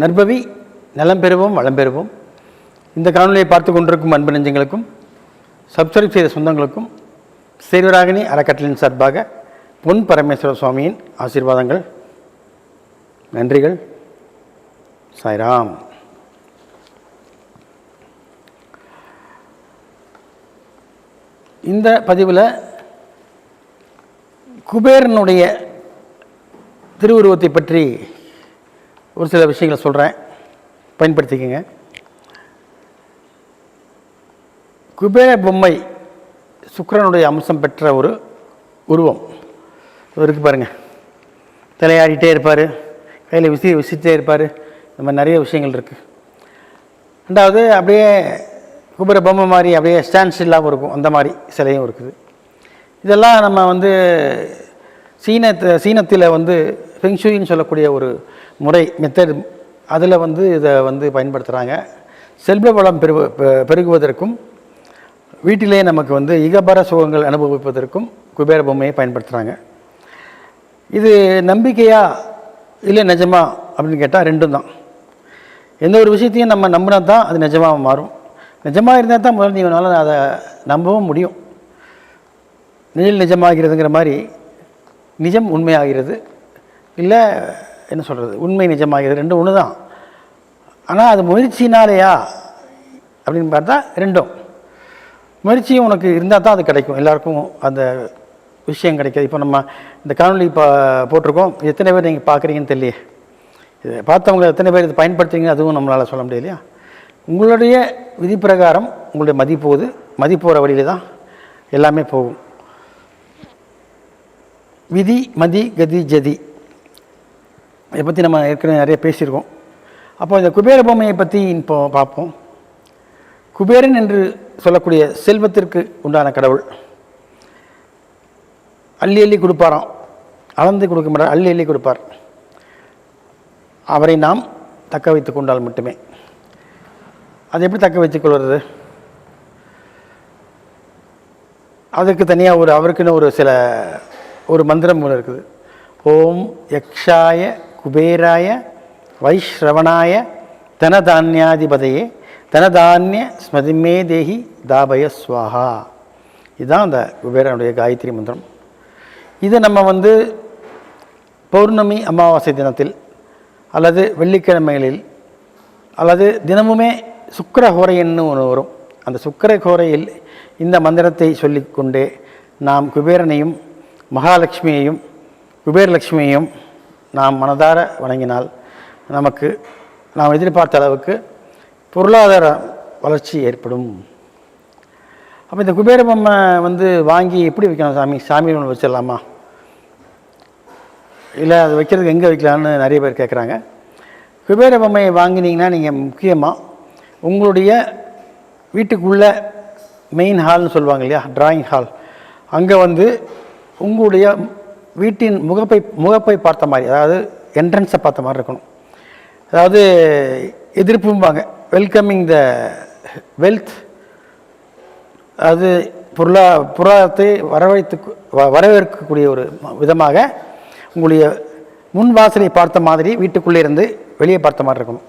நற்பவி நலம் பெறுவோம் வளம் பெறுவோம். இந்த காணொலியை பார்த்து கொண்டிருக்கும் அன்பு நெஞ்சங்களுக்கும் சப்ஸ்கிரைப் செய்த சொந்தங்களுக்கும் சேர்வராகினி அறக்கட்டளையின் சார்பாக பொன் பரமேஸ்வர சுவாமியின் ஆசீர்வாதங்கள், நன்றிகள். சாய்ராம். இந்த பதிவில் குபேரனுடைய திருவுருவத்தை பற்றி ஒரு சில விஷயங்களை சொல்கிறேன், பயன்படுத்திக்கங்க. குபேர பொம்மை சுக்கிரனுடைய அம்சம் பெற்ற ஒரு உருவம் இருக்குது பாருங்கள். தலையாடிட்டே இருப்பார், கையில் விசிட்டே இருப்பார். இந்த மாதிரி நிறைய விஷயங்கள் இருக்குது. ரெண்டாவது அப்படியே குபேர பொம்மை மாதிரி அப்படியே ஸ்டாண்ட் ஸ்டில்லாகவும் இருக்கும், அந்த மாதிரி சிலையும் இருக்குது. இதெல்லாம் நம்ம சீனத்தில் ஃபெங்ஷுயின்னு சொல்லக்கூடிய ஒரு முறை மெத்தட், அதில் இதை பயன்படுத்துகிறாங்க. செல்வ வளம் பெருகுவதற்கும் வீட்டிலே நமக்கு இகபர சுகங்கள் அனுபவிப்பதற்கும் குபேர பொம்மையை பயன்படுத்துகிறாங்க. இது நம்பிக்கையா இல்லை நிஜமா அப்படின்னு கேட்டால் ரெண்டும் தான். எந்த ஒரு விஷயத்தையும் நம்ம நம்பினா தான் அது நிஜமாக மாறும். நிஜமாக இருந்தால் தான் முதல்ல நீங்களால் அதை நம்பவும் முடியும். நிஜமாகிறதுங்கிற மாதிரி நிஜம் உண்மையாகிறது, இல்லை என்ன சொல்கிறது, உண்மை நிஜமாகிறது, ரெண்டும் ஒன்று தான். ஆனால் அது முயற்சினாலேயா அப்படின்னு பார்த்தா ரெண்டும். முயற்சியும் உனக்கு இருந்தால் தான் அது கிடைக்கும். எல்லாருக்கும் அந்த விஷயம் கிடைக்காது. இப்போ நம்ம இந்த காணொலி போட்டிருக்கோம், எத்தனை பேர் நீங்கள் பார்க்குறீங்கன்னு தெரியலையே. இதை பார்த்தவங்க எத்தனை பேர் இதை பயன்படுத்துறீங்க, அதுவும் நம்மளால் சொல்ல முடியாது இல்லையா. உங்களுடைய விதி பிரகாரம் உங்களுடைய மதிப்பு போகிற வழியில் தான் எல்லாமே போகும். விதி மதி கதி ஜதி இதை பற்றி நம்ம ஏற்கனவே நிறைய பேசியிருக்கோம். அப்போ இந்த குபேர பொம்மையை பற்றி இப்போ பார்ப்போம். குபேரன் என்று சொல்லக்கூடிய செல்வத்திற்கு உண்டான கடவுள். அள்ளி அள்ளி கொடுப்பாராம், அளந்து கொடுக்க மாட்டார், அள்ளி அள்ளி கொடுப்பார். அவரை நாம் தக்க வைத்து கொண்டால் மட்டுமே. அதை எப்படி தக்க வைத்துக்கொள்வது? அதுக்கு தனியாக அவருக்குன்னு ஒரு மந்திரம் ஒன்று இருக்குது. ஓம் யக்ஷாய குபேராய வைஷ்ரவணாய தனதான்யாதிபதையே தனதான்ய ஸ்மதிமே தேகி தாபய ஸ்வாஹா. இதுதான் அந்த குபேரனுடைய காயத்ரி மந்திரம். இதை நம்ம பௌர்ணமி அமாவாசை தினத்தில் அல்லது வெள்ளிக்கிழமைகளில் அல்லது தினமுமே சுக்கிரஹோரைன்னு ஒன்று வரும். அந்த சுக்கிரஹோரையில் இந்த மந்திரத்தை சொல்லிக்கொண்டே நாம் குபேரனையும் மகாலட்சுமியையும் குபேரலட்சுமியையும் நாம் மனதார வணங்கினால் நமக்கு நாம் எதிர்பார்த்த அளவுக்கு பொருளாதார வளர்ச்சி ஏற்படும். அப்போ இந்த குபேர பொம்மை வாங்கி எப்படி வைக்கணும்? சாமி ஒன்று வச்சிடலாமா, இல்லை அது வைக்கிறதுக்கு எங்கே வைக்கலான்னு நிறைய பேர் கேட்குறாங்க. குபேர பொம்மையை வாங்கினீங்கன்னா நீங்கள் முக்கியமாக உங்களுடைய வீட்டுக்குள்ளே மெயின் ஹால்னு சொல்லுவாங்க இல்லையா, ட்ராயிங் ஹால், அங்கே உங்களுடைய வீட்டின் முகப்பை பார்த்த மாதிரி, அதாவது என்ட்ரன்ஸை பார்த்த மாதிரி இருக்கணும். அதாவது எதிர்ப்பும்பாங்க, வெல்கமிங் த வெல்த், அது பொருளாதாரத்தை வரவேற்கக்கூடிய ஒரு விதமாக உங்களுடைய முன் வாசலை பார்த்த மாதிரி வீட்டுக்குள்ளே இருந்து வெளியே பார்த்த மாதிரி இருக்கணும்.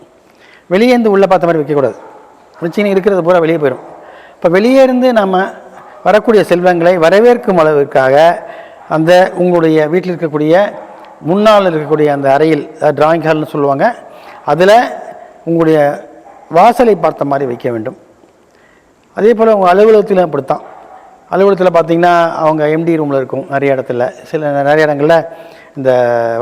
வெளியே இருந்து உள்ளே பார்த்த மாதிரி வைக்கக்கூடாது. வச்சிங்கன்னா இருக்கிறது பூரா வெளியே போயிடும். இப்போ வெளியே இருந்து நம்ம வரக்கூடிய செல்வங்களை வரவேற்கும் அளவிற்காக அந்த உங்களுடைய வீட்டில் இருக்கக்கூடிய முன்னால் இருக்கக்கூடிய அந்த அறையில், டிராயிங் ஹால்னு சொல்லுவாங்க, அதில் உங்களுடைய வாசலை பார்த்த மாதிரி வைக்க வேண்டும். அதே போல் உங்கள் அலுவலகத்தில் அப்படித்தான். அலுவலகத்தில் பார்த்திங்கன்னா அவங்க எம்டி ரூமில் இருக்கும், நிறைய இடத்துல நிறைய இடங்களில் இந்த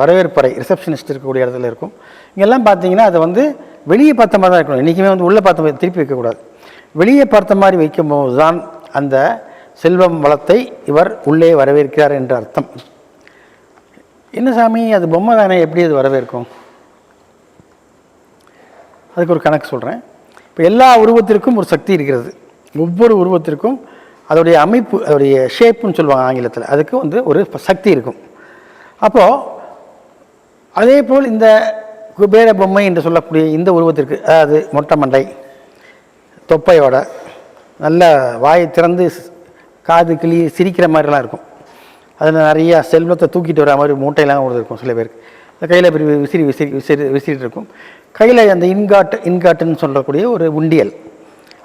வரவேற்பறை ரிசப்ஷனிஸ்ட் இருக்கக்கூடிய இடத்துல இருக்கும். இங்கெல்லாம் பார்த்தீங்கன்னா அதை வெளியே பார்த்த மாதிரி தான் இருக்கணும். இன்றைக்குமே உள்ளே பார்த்த மாதிரி திருப்பி வைக்கக்கூடாது. வெளியே பார்த்த மாதிரி வைக்கும்போது தான் அந்த செல்வம் வளத்தை இவர் உள்ளே வரவேற்கிறார் என்ற அர்த்தம். என்ன சாமி, அது பொம்மை தானே, எப்படி அது வரவேற்கும்? அதுக்கு ஒரு கணக்கு சொல்கிறேன். இப்போ எல்லா உருவத்திற்கும் ஒரு சக்தி இருக்கிறது. ஒவ்வொரு உருவத்திற்கும் அதோடைய அமைப்பு, அதோடைய ஷேப்புன்னு சொல்லுவாங்க ஆங்கிலத்தில், அதுக்கு ஒரு சக்தி இருக்கும். அப்போது அதே போல் இந்த குபேர பொம்மை என்று சொல்லக்கூடிய இந்த உருவத்திற்கு, அதாவது மொட்டை மண்டை, தொப்பையோட நல்ல வாயை திறந்து காது கிளி சிரிக்கிற மாதிரிலாம் இருக்கும். அதில் நிறையா செல்வத்தை தூக்கிட்டு வர மாதிரி மூட்டையெல்லாம் இருக்கும் சில பேருக்கு. கையில் இப்படி விசிறிட்டு இருக்கும். கையில் அந்த இன்காட்டுன்னு சொல்லக்கூடிய ஒரு உண்டியல்,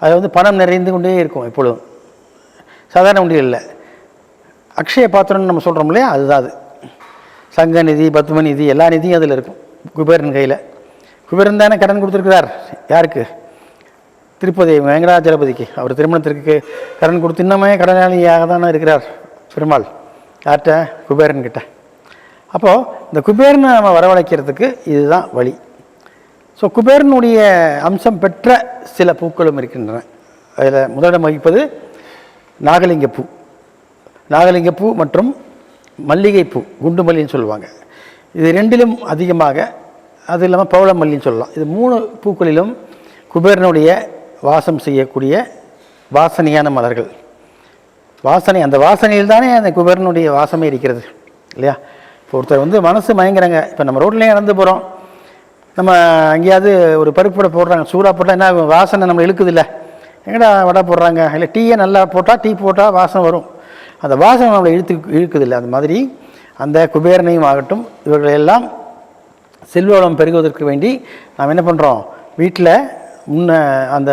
அது வந்து பணம் நிறைந்து கொண்டே இருக்கும் எப்பொழுதும். சாதாரண உண்டியல் இல்லை, அக்ஷய பாத்திரம்னு நம்ம சொல்கிறோம் இல்லையா, அதுதான் அது. சங்க நிதி, பத்ம நிதி, எல்லா நிதியும் அதில் இருக்கும் குபேரன் கையில். குபேரன் தானே கடன் கொடுத்துருக்கிறார் யாருக்கு? திருப்பதி வெங்கடாஜலபதிக்கு. அவர் திருமணத்திற்கு கடன் கொடுத்து இன்னமே கடனாளியாக தானே இருக்கிறார் பெருமாள். யார்கிட்ட? குபேரன்கிட்ட. அப்போது இந்த குபேரனை நம்ம வரவழைக்கிறதுக்கு இதுதான் வழி. ஸோ குபேரனுடைய அம்சம் பெற்ற சில பூக்களும் இருக்கின்றன. அதில் முதலிடம் வகிப்பது நாகலிங்கப்பூ. நாகலிங்கப்பூ மற்றும் மல்லிகைப்பூ, குண்டு மல்லின்னு சொல்லுவாங்க. இது ரெண்டிலும் அதிகமாக, அது இல்லாமல் பவளமல்லின்னு சொல்லலாம். இது 3 பூக்களிலும் குபேரனுடைய வாசம் செய்யக்கூடிய வாசனையான மலர்கள். வாசனை, அந்த வாசனையில் தானே அந்த குபேரனுடைய வாசமே இருக்கிறது இல்லையா? இப்போ ஒருத்தர் வந்து மனசு மயங்குறாங்க. இப்போ நம்ம ரோட்லேயே நடந்து போகிறோம், நம்ம அங்கேயாவது ஒரு பருப்பு வடை போடுறாங்க, சூடாக போட்டால் என்ன வாசனை நம்ம இழுக்குது இல்லை? எங்கடா வடை போடுறாங்க, இல்லை டீயை நல்லா போட்டால், டீ போட்டால் வாசனை வரும், அந்த வாசனை நம்மளை இழுக்குதில்லை. அந்த மாதிரி அந்த குபேரனையும் ஆகட்டும், இவர்களெல்லாம் செல்வவளம் பெருகுவதற்கு வேண்டி நாம் என்ன பண்ணுறோம்? வீட்டில் அந்த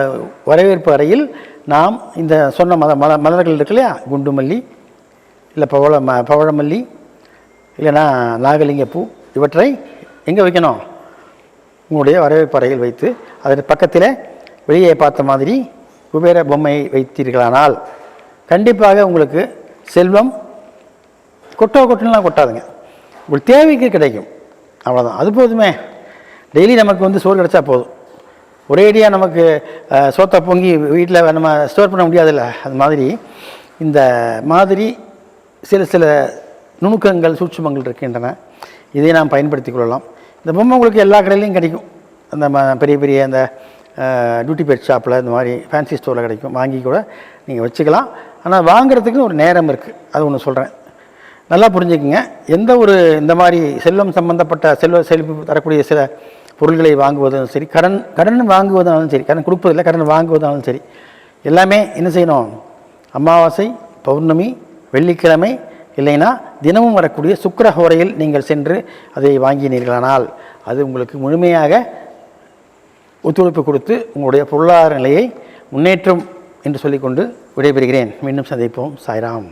வரவேற்பு அறையில் நாம் இந்த சொன்ன மலர்கள் இருக்கு இல்லையா, குண்டு மல்லி, இல்லை பவழமல்லி, இல்லைன்னா நாகலிங்கப்பூ, இவற்றை எங்கே வைக்கணும்? உங்களுடைய வரவேற்பு அறையில் வைத்து அதற்கு பக்கத்தில் வெளியே பார்த்த மாதிரி குபேர பொம்மையை வைத்தீர்களானால் கண்டிப்பாக உங்களுக்கு செல்வம் கொட்டுலாம் கொட்டாதுங்க. உங்களுக்கு தேவைக்கு கிடைக்கும், அவ்வளோதான். அது போதுமே. டெய்லி நமக்கு வந்து சோறு கிடச்சா போதும். ஒரேடியாக நமக்கு சோத்தை பொங்கி வீட்டில் நம்ம ஸ்டோர் பண்ண முடியாதுல்ல. அது மாதிரி இந்த மாதிரி சில நுணுக்கங்கள், சூட்சுமங்கள் இருக்கின்றன. இதை நாம் பயன்படுத்தி கொள்ளலாம். இந்த பொம்மை உங்களுக்கு எல்லா கடையிலையும் கிடைக்கும். அந்த பெரிய அந்த டியூட்டி பேட் ஷாப்பில், இந்த மாதிரி ஃபேன்சி ஸ்டோரில் கிடைக்கும். வாங்கி கூட நீங்கள் வச்சுக்கலாம். ஆனால் வாங்குறதுக்கு ஒரு நேரம் இருக்குது, அது ஒன்று சொல்கிறேன், நல்லா புரிஞ்சுக்குங்க. எந்த ஒரு இந்த மாதிரி செல்வம் சம்பந்தப்பட்ட செழிப்பு தரக்கூடிய சில பொருள்களை வாங்குவதும் சரி, கடன் வாங்குவதாலும் சரி, கடன் கொடுப்பதில்லை, கடன் வாங்குவதாலும் சரி, எல்லாமே என்ன செய்யணும்? அமாவாசை, பௌர்ணமி, வெள்ளிக்கிழமை, இல்லைன்னா தினமும் வரக்கூடிய சுக்கிரஹோரையில் நீங்கள் சென்று அதை வாங்கினீர்களானால் அது உங்களுக்கு முழுமையாக ஒத்துழைப்பு கொடுத்து உங்களுடைய பொருளாதார நிலையை முன்னேற்றம் என்று சொல்லிக்கொண்டு விடைபெறுகிறேன். மீண்டும் சந்திப்போம். சாய்ராம்.